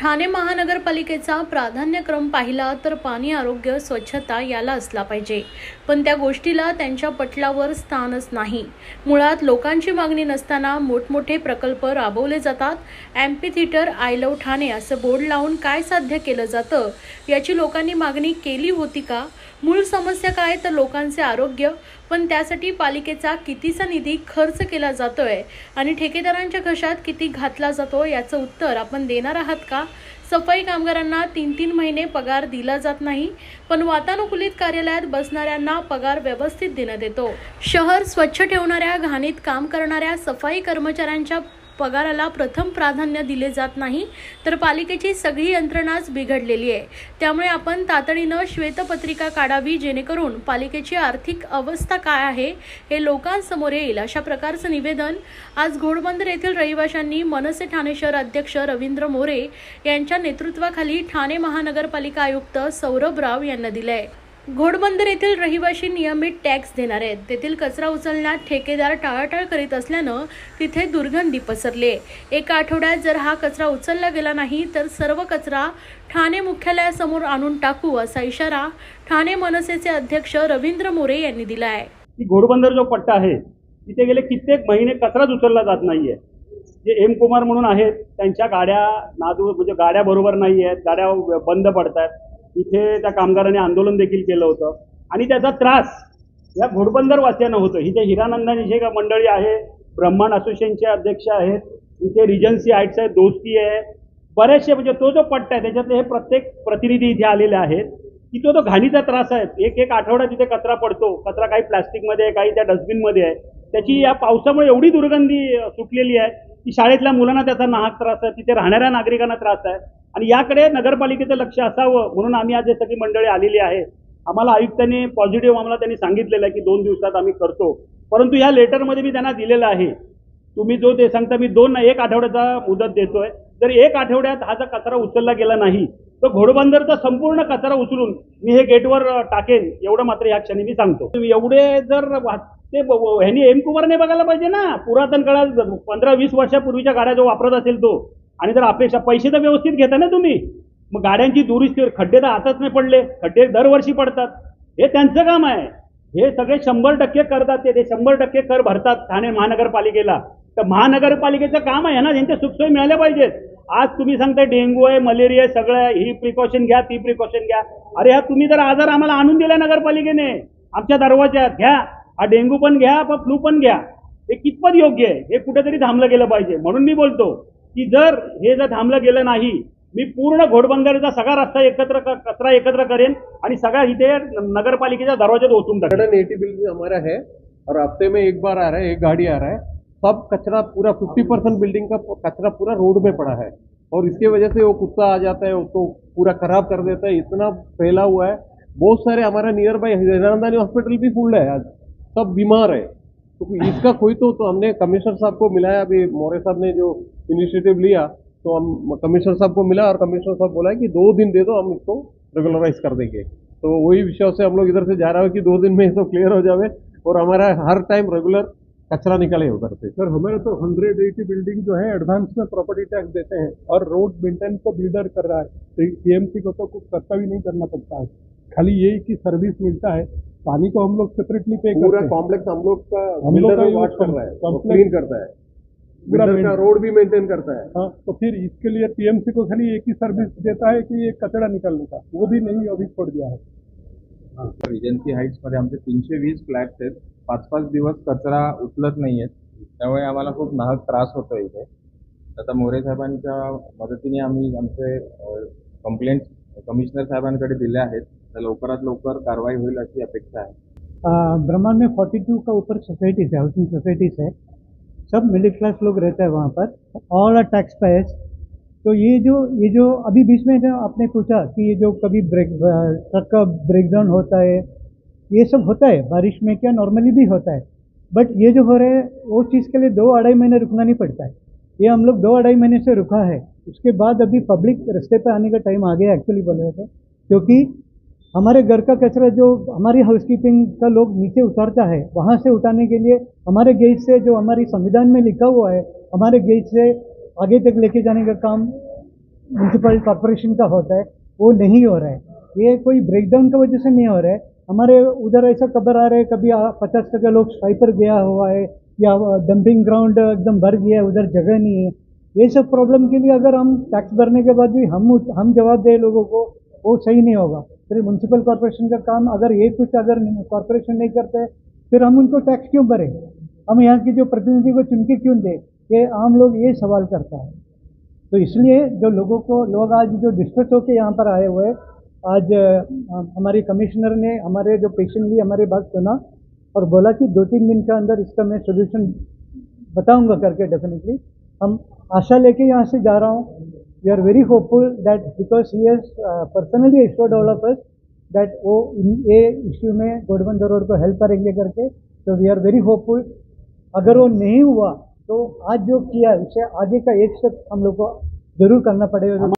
ठाणे महानगरपालिकेचा प्राधान्यक्रम पाहिला तर पाणी, आरोग्य, स्वच्छता याला असला पाहिजे, पण त्या गोष्टीला त्यांच्या पटलावर स्थानच नाही। मुळात लोकांची मागणी नसताना मोठमोठे प्रकल्प राबवले जातात। Amphi theatre, I love Thane असं बोर्ड लावून काय साध्य केलं जातं याची लोकांनी मागणी केली होती का? मूळ समस्या काय तर लोकांचे आरोग्य, पण त्यासाठी पालिकेचा कितीचा निधी खर्च केला जातोय आणि ठेकेदारांच्या घशात किती घातला जातो याचं उत्तर आपण देणार आहात का? सफाई कामगारांना 3-3 महिने पगार दिला जात नाही, पण वातानुकूलित कार्यालयात बसणाऱ्यांना पगार व्यवस्थित देण्यात येतो। शहर स्वच्छ ठेवणाऱ्या, घाणीत काम करणाऱ्या सफाई कर्मचाऱ्यांच्या पगाराला प्रथम प्राधान्य दिले जात नाही, तर पालिकेची सगळी यंत्रणाच बिघडलेली आहे। त्यामुळे आपण तातडीनं श्वेतपत्रिका काढावी, जेणेकरून पालिकेची आर्थिक अवस्था काय आहे हे लोकांसमोर येईल। अशा प्रकारचं निवेदन आज घोडबंदर येथील रहिवाशांनी मनसे ठाणे शहर अध्यक्ष रवींद्र मोरे यांच्या नेतृत्वाखाली ठाणे महानगरपालिका आयुक्त सौरभ राव यांना दिलंय। घोडबंदर येथील रहिवासी नियमित टॅक्स देणार आहेत। तेथील कचरा उचलण्यात ठेकेदार टाळाटाळ करीत असल्यानं तिथे दुर्गंधी पसरली। एका आठवड्यात जर हा कचरा उचलला गेला नाही तर सर्व कचरा ठाणे मुख्यालयासमोर आणून टाकू, असा इशारा ठाणे मनसेचे अध्यक्ष रवींद्र मोरे यांनी दिला आहे। घोडबंदर जो पट्टा आहे तिथे गेले कित्येक महिने कचराच उचलला जात नाहीये। जे एम कुमार म्हणून आहेत त्यांच्या गाड्या म्हणजे गाड्या बरोबर नाही आहेत, गाड्या बंद पडतात। इथे त्या कामगारांनी आंदोलन देखील केलं होतं आणि त्याचा त्रास या घोडबंदर वासियांना होतो। इथे हिरानंदानी जे मंडळी आहे, ब्रह्मांड असोसिएशनचे अध्यक्ष आहेत, इथे रिजन्सी हाईट्स आहे, दोस्ती आहे, बरेचसे म्हणजे तो जो पट्टा आहे त्याच्यातले हे प्रत्येक प्रतिनिधी इथे आलेले आहेत की तो घाणीचा त्रास आहे। एक आठवडा तिथे कचरा पडतो, कचरा काही प्लास्टिकमध्ये आहे, काही त्या डस्टबिनमध्ये आहे। त्याची या पावसामुळे एवढी दुर्गंधी सुटलेली आहे की शाळेतल्या मुलांना त्याचा नाहक त्रास आहे, तिथे राहणाऱ्या नागरिकांना त्रास आहे आणि याकडे नगरपालिकेचं लक्ष असावं म्हणून आम्ही आज सगळी मंडळी आलेली आहे। आम्हाला आयुक्तांनी पॉझिटिव्ह आम्हाला त्यांनी सांगितलेलं आहे की 2 दिवसात आम्ही करतो, परंतु या लेटरमध्ये मी त्यांना दिलेलं आहे, तुम्ही जो ते सांगता मी 1 आठवड्याचा मुदत देतोय। जर 1 आठवड्यात हा जर कचरा उचलला गेला नाही तर घोडबंदरचा संपूर्ण कचरा उचलून मी हे गेटवर टाकेन, एवढं मात्र या क्षणी मी सांगतो। तुम्ही एवढे जर ते ह्यांनी एम कुमारने बघायला पाहिजे ना, पुरातन काळात 15-20 वर्षापूर्वीच्या गाड्या जो वापरत असेल तो, आणि जर अपेक्षा पैसे तर व्यवस्थित घेता ना तुम्ही, मग गाड्यांची दुरुस्ती, खड्डे तर आताच नाही पडले, खड्डे दरवर्षी पडतात, हे त्यांचं काम आहे। हे सगळे 100% करतात, ते 100% कर भरतात ठाणे महानगरपालिकेला। तर महानगरपालिकेचं काम आहे ना, त्यांच्या सुखसोयी मिळाल्या पाहिजेत। आज तुम्ही सांगताय डेंग्यू आहे, मलेरिया आहे, सगळं ही प्रिकॉशन घ्या, ती प्रिकॉशन घ्या। अरे हा तुम्ही जर आजार आम्हाला आणून दिला नगरपालिकेने आमच्या दरवाज्यात, घ्या हा डेंग्यू पण घ्या, फ्लू पण घ्या, हे कितपत योग्य आहे? हे कुठेतरी थांबलं गेलं पाहिजे। म्हणून मी बोलतो की जर थांबलं गेलं नाही, मी पूर्ण घोडबंदरचा सगळा रस्ता कचरा एकत्र करेन आणि सगळा इथे नगरपालिकेच्या दरवाज्यात ओतून टाकेन। 180 बिल्डिंग हमारा है और हफ्ते में एक बार आ रहा है, एक गाड़ी आ रहा है। सब कचरा पूरा 50% बिल्डिंग का कचरा पूरा रोड में पड़ा है और इसके वजह से वो कुत्ता आ जाता है, उसको पूरा खराब कर देता है। इतना फैला हुआ है, बहुत सारे हमारा नियर बाई हिरानंदानी हॉस्पिटल भी फुल है, आज सब बीमार है। तो इसका कोई तो हमने कमिश्नर साहब को मिलाया, अभी मोरे साहब ने जो इनिशिएटिव लिया तो हम कमिश्नर साहब को मिला और कमिश्नर साहब बोला कि 2 दिन दे दो, हम इसको रेगुलराइज कर देंगे। तो वही विषय से हम लोग इधर से जा रहे हो कि 2 दिन में इसको क्लियर हो जाए और हमारा हर टाइम रेगुलर कचरा निकले उधर से। सर हमारे तो 180 बिल्डिंग जो है एडवांस में प्रॉपर्टी टैक्स देते हैं और रोड मेंटेनेंस तो बिल्डर कर रहा है, तो सीएमसी को तो कुछ खर्चा भी नहीं करना पड़ता है, खाली यही की सर्विस मिलता है। पानी को हम लोग सेपरेटली पे करते हैं, पूरा कॉम्प्लेक्स हम लोग का बिल्डर वॉश कर रहा है, क्लीन करता है, बिल्डर का रोड भी मेंटेन करता है। हाँ, तो फिर इसके लिए टीएमसी को खाली एक ही सर्विस देता है कि ये कचरा निकालने का, वो भी नहीं अभी छोड़ दिया है। रिजन्सी हाईट्स मध्ये आमचे 320 फ्लॅट्स आहेत, 5-5 दिवस कचरा उचलत नाही आहेत, त्यामुळे आम्हाला खूप नाहक त्रास होतो इथे। आता मोरे साहेबांच्या मदतीने आम्ही आमचे कंप्लेंट्स कमिश्नर साहेबांकडे दिले आहेत, तर लवकरात लवकर कारवाई होईल अशी अपेक्षा है। ब्रह्मांड में 42 का ऊपर सोसाइटीज है, हाउसिंग सोसाइटीज है, सब मिडिल क्लास लोग रहते हैं वहाँ पर, ऑल आर टैक्स पेयर्स। तो ये जो अभी बीच में जो आपने पूछा कि ये जो कभी ट्रक का ब्रेकडाउन होता है, ये सब होता है बारिश में, क्या नॉर्मली भी होता है, बट ये जो हो रहा है वो चीज़ के लिए 2-2.5 महीने रुकना नहीं पड़ता है। ये हम लोग 2-2.5 महीने से रुका है, उसके बाद अभी पब्लिक रास्ते पे आने का टाइम आ गया एक्चुअली बोल रहे थे, क्योंकि हमारे घर का कचरा जो हमारी हाउसकीपिंग का लोग नीचे उतारता है, वहाँ से उठाने के लिए हमारे गेट से, जो हमारी संविधान में लिखा हुआ है, हमारे गेट से आगे तक लेके जाने का काम म्यूनसिपल कॉरपोरेशन का होता है वो नहीं हो रहा है। ये कोई ब्रेकडाउन की वजह से नहीं हो रहा है। हमारे उधर ऐसा खबर आ रहा है कभी 50% लोग स्ट्राइक पर गया हुआ है या डंपिंग ग्राउंड एकदम भर गया है, उधर जगह नहीं है। ये सब प्रॉब्लम के लिए अगर हम टैक्स भरने के बाद भी हम जवाब दें लोगों को, वो सही नहीं होगा। फिर म्यूनसिपल कॉरपोरेशन का काम अगर ये कुछ अगर कॉरपोरेशन नहीं करते फिर हम उनको टैक्स क्यों भरें? हम यहाँ की जो प्रतिनिधि को चुन के क्यों दें? ये आम लोग ये सवाल करता है। तो इसलिए जो लोग आज जो डिस्ट्रेस होकर यहाँ पर आए हुए, आज हमारी कमिश्नर ने हमारे जो पेशेंटली हमारी बात सुना और बोला कि 2-3 दिन के अंदर इसका मैं सोल्यूशन बताऊंगा करके डेफिनेटली हम आशा लेके यहाँ से जा रहा हूँ। We are very hopeful that because he has personally assured all of us that वो ये इश्यू में घोड़बंदर रोड को हेल्प करेंगे करके। तो वी आर वेरी होपफुल। अगर वो नहीं हुआ तो आज जो किया उससे आगे का एक स्टेप हम लोग को जरूर करना पड़ेगा।